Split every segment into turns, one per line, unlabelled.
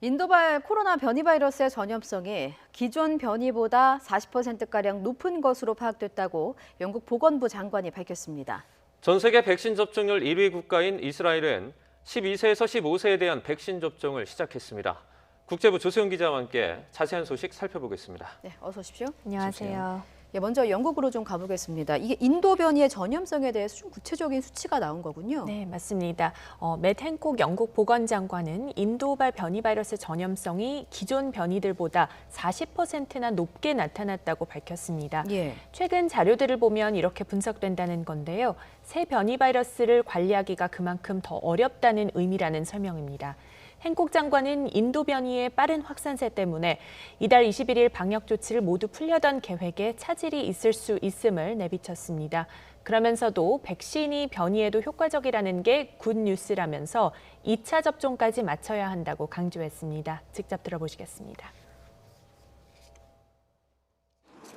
인도발 코로나 변이 바이러스의 전염성이 기존 변이보다 40%가량 높은 것으로 파악됐다고 영국 보건부 장관이 밝혔습니다.
전 세계 백신 접종률 1위 국가인 이스라엘은 12세에서 15세에 대한 백신 접종을 시작했습니다. 국제부 조수영 기자와 함께 자세한 소식 살펴보겠습니다.
네, 어서 오십시오.
안녕하세요.
예, 먼저 영국으로 좀 가보겠습니다. 이게 인도 변이의 전염성에 대해서 좀 구체적인 수치가 나온 거군요.
네, 맞습니다. 맷 행콕 영국 보건장관은 인도발 변이 바이러스 전염성이 기존 변이들보다 40%나 높게 나타났다고 밝혔습니다.
예.
최근 자료들을 보면 이렇게 분석된다는 건데요. 새 변이 바이러스를 관리하기가 그만큼 더 어렵다는 의미라는 설명입니다. 행콕 장관은 인도 변이의 빠른 확산세 때문에 이달 21일 방역 조치를 모두 풀려던 계획에 차질이 있을 수 있음을 내비쳤습니다. 그러면서도 백신이 변이에도 효과적이라는 게 굿뉴스라면서 2차 접종까지 마쳐야 한다고 강조했습니다. 직접 들어보시겠습니다.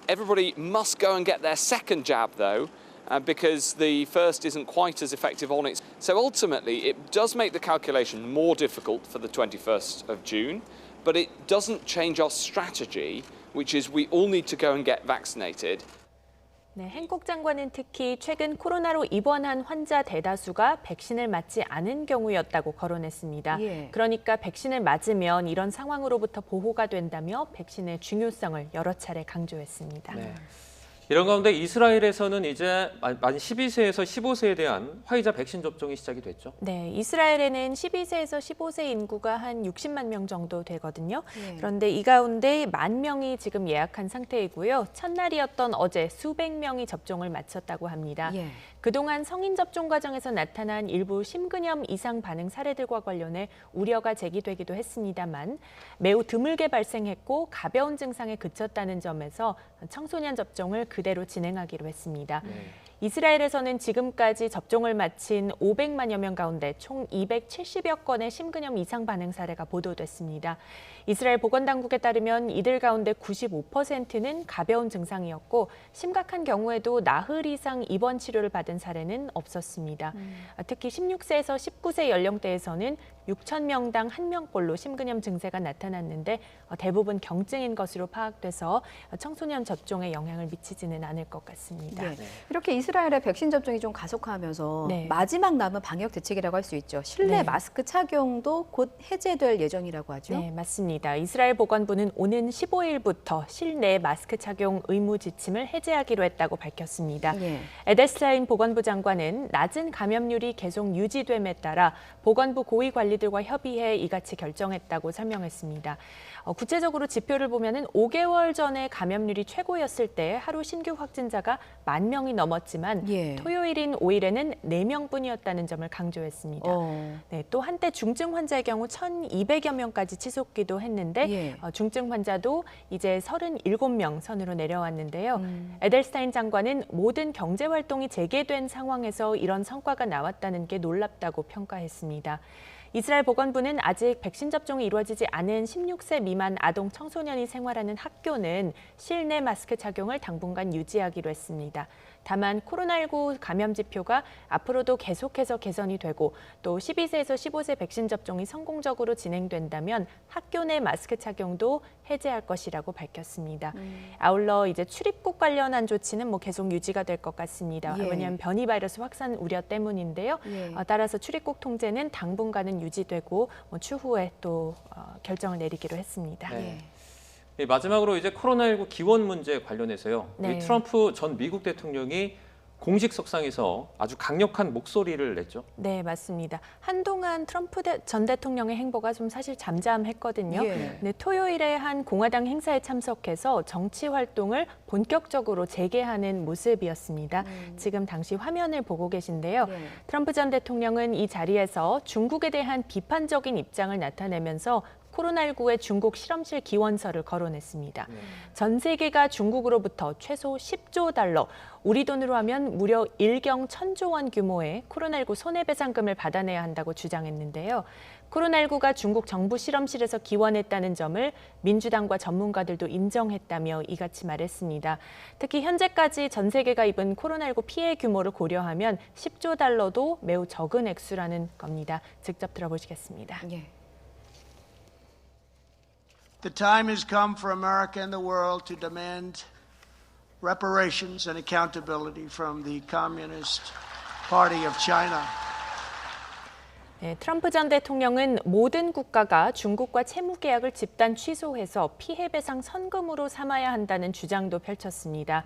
Everybody must go and get their second jab, though, because the first isn't quite as effective on it. So ultimately, it does make the calculation more difficult for the 21st of June, but it doesn't change our strategy, which is we all need to go and get vaccinated.
네, 행콕 장관은 특히 최근 코로나로 입원한 환자 대다수가 백신을 맞지 않은 경우였다고 거론했습니다.
예.
그러니까 백신을 맞으면 이런 상황으로부터 보호가 된다며 백신의 중요성을 여러 차례 강조했습니다.
네. 이런 가운데 이스라엘에서는 이제 만 12세에서 15세에 대한 화이자 백신 접종이 시작이 됐죠.
네, 이스라엘에는 12세에서 15세 인구가 한 60만 명 정도 되거든요.
예.
그런데 이 가운데 10,000명이 지금 예약한 상태이고요. 첫날이었던 어제 수백 명이 접종을 마쳤다고 합니다.
예.
그동안 성인 접종 과정에서 나타난 일부 심근염 이상 반응 사례들과 관련해 우려가 제기되기도 했습니다만 매우 드물게 발생했고 가벼운 증상에 그쳤다는 점에서 청소년 접종을 그대로 진행하기로 했습니다. 이스라엘에서는 지금까지 접종을 마친 500만여 명 가운데 총 270여 건의 심근염 이상 반응 사례가 보도됐습니다. 이스라엘 보건당국에 따르면 이들 가운데 95%는 가벼운 증상이었고 심각한 경우에도 나흘 이상 입원 치료를 받은 사례는 없었습니다. 특히 16세에서 19세 연령대에서는 6,000명당 1명꼴로 심근염 증세가 나타났는데 대부분 경증인 것으로 파악돼서 청소년 접종에 영향을 미치지는 않을 것 같습니다.
예. 이렇게 이스라엘의 백신 접종이 좀 가속화하면서
네.
마지막 남은 방역 대책이라고 할 수 있죠. 실내
네.
마스크 착용도 곧 해제될 예정이라고 하죠.
네, 맞습니다. 이스라엘 보건부는 오는 15일부터 실내 마스크 착용 의무 지침을 해제하기로 했다고 밝혔습니다.
예.
에델스타인 보건부 장관은 낮은 감염률이 계속 유지됨에 따라 보건부 고위 관리들과 협의해 이같이 결정했다고 설명했습니다. 구체적으로 지표를 보면은 5개월 전에 감염률이 최고였을 때 하루 신규 확진자가 10,000명이 넘었지만
예.
토요일인 5일에는 4명뿐이었다는 점을 강조했습니다. 네, 또 한때 중증 환자의 경우 1,200여 명까지 치솟기도 했는데
예.
중증 환자도 이제 37명 선으로 내려왔는데요. 에델스타인 장관은 모든 경제 활동이 재개된 상황에서 이런 성과가 나왔다는 게 놀랍다고 평가했습니다. 이스라엘 보건부는 아직 백신 접종이 이루어지지 않은 16세 미만 아동 청소년이 생활하는 학교는 실내 마스크 착용을 당분간 유지하기로 했습니다. 다만 코로나19 감염 지표가 앞으로도 계속해서 개선이 되고 또 12세에서 15세 백신 접종이 성공적으로 진행된다면 학교 내 마스크 착용도 해제할 것이라고 밝혔습니다. 아울러 이제 출입국 관련한 조치는 계속 유지가 될 것 같습니다.
예.
왜냐하면 변이 바이러스 확산 우려 때문인데요.
예.
따라서 출입국 통제는 당분간은 유지되고 추후에 또 결정을 내리기로 했습니다.
네. 마지막으로 이제 코로나19 기원 문제 관련해서요.
네.
이 트럼프 전 미국 대통령이 공식 석상에서 아주 강력한 목소리를 냈죠.
네, 맞습니다. 한동안 트럼프 전 대통령의 행보가 좀 사실 잠잠했거든요.
예.
네, 토요일에 한 공화당 행사에 참석해서 정치 활동을 본격적으로 재개하는 모습이었습니다. 지금 당시 화면을 보고 계신데요.
네.
트럼프 전 대통령은 이 자리에서 중국에 대한 비판적인 입장을 나타내면서 코로나19의 중국 실험실 기원서를 거론했습니다. 전 세계가 중국으로부터 최소 10조 달러, 우리 돈으로 하면 무려 1경 1,000조 원 규모의 코로나19 손해배상금을 받아내야 한다고 주장했는데요. 코로나19가 중국 정부 실험실에서 기원했다는 점을 민주당과 전문가들도 인정했다며 이같이 말했습니다. 특히 현재까지 전 세계가 입은 코로나19 피해 규모를 고려하면 10조 달러도 매우 적은 액수라는 겁니다. 직접 들어보시겠습니다.
예.
The time has come for America and the world to demand reparations and accountability from the Communist Party of China.
네, 트럼프 전 대통령은 모든 국가가 중국과 채무 계약을 집단 취소해서 피해 배상 선금으로 삼아야 한다는 주장도 펼쳤습니다.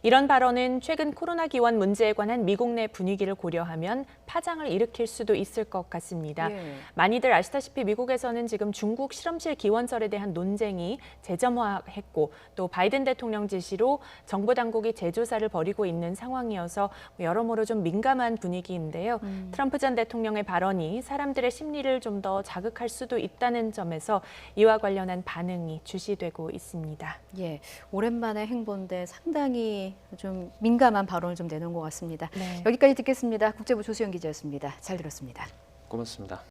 이런 발언은 최근 코로나 기원 문제에 관한 미국 내 분위기를 고려하면 파장을 일으킬 수도 있을 것 같습니다.
예.
많이들 아시다시피 미국에서는 지금 중국 실험실 기원설에 대한 논쟁이 재점화했고 또 바이든 대통령 지시로 정부 당국이 재조사를 벌이고 있는 상황이어서 여러모로 좀 민감한 분위기인데요. 트럼프 전 대통령의 발언이 사람들의 심리를 좀 더 자극할 수도 있다는 점에서 이와 관련한 반응이 주시되고 있습니다.
예, 오랜만에 행보인데 상당히 좀 민감한 발언을 좀 내놓은 것 같습니다.
네.
여기까지 듣겠습니다. 국제부 조수영 기자였습니다. 잘 들었습니다.
고맙습니다.